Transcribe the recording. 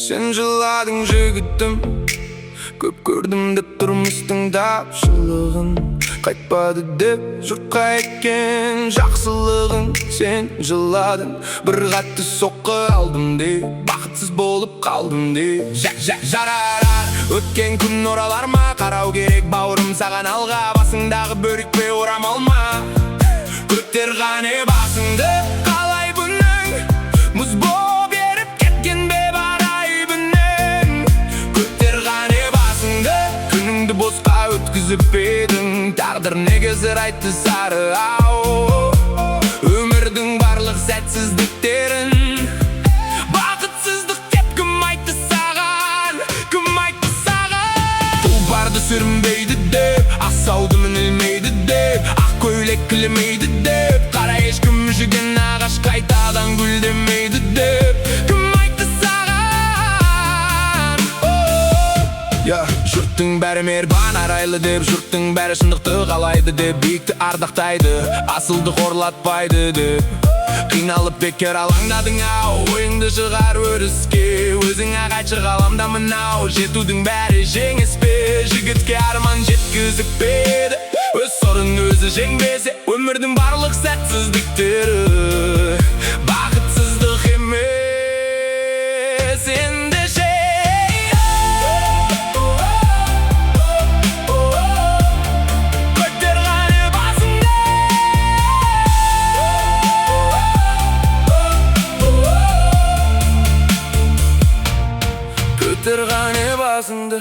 Sen жыладың жігітім, көп көрдім деп тұрмыстың тапшылығын. Қайтпады деп жұртқа еткен жақсылығын. Сен жыладың, бір қатты соққы алдым деп, бақытсыз болып қалдым деп. Жарар, өткен күн оралар ма? Қарау керек бауырым саған алға. Басыңдағы бөрік пе орамал ма? Көтер ғане басыңды, қалай бұның? Мұз боп еріп кеткен бе бар айбының? Көтер ғане басыңды, күніңді босқа өткізіп едің. Тағдыр неге зыр айтты сары ау? Өмірдің барлық сәтсіздіктерін, бақытсыздық деп кім айтты саған? Кім айтты саған? Тұлпарды сүрінбейді деп, асауды мінілмейді деп, ақ көйлек кілемейді деп, қара ешкім жүген ағаш қайтадан гүлдемейді деп, кім айтты саған? Жұрттың бәрі мейірбан арайлы деп, жұрттың бәрі шындықты қалайды деп, биікті ардақтайды, асылды қорлатпайды деп. Қиналып бекер алаңдадың ау, ойыңды шығар өріске, өзің ағайшы ғаламда мынау. Жетудің бәрі жеңіс пе, жігітке арман жеткізіп педі. Өз сорын өзі жеңбесе, өмірдің барлық сәтсіздіктері бақытсыздық емес. Енді көтер ғане басыңды, көтер ғане басыңды.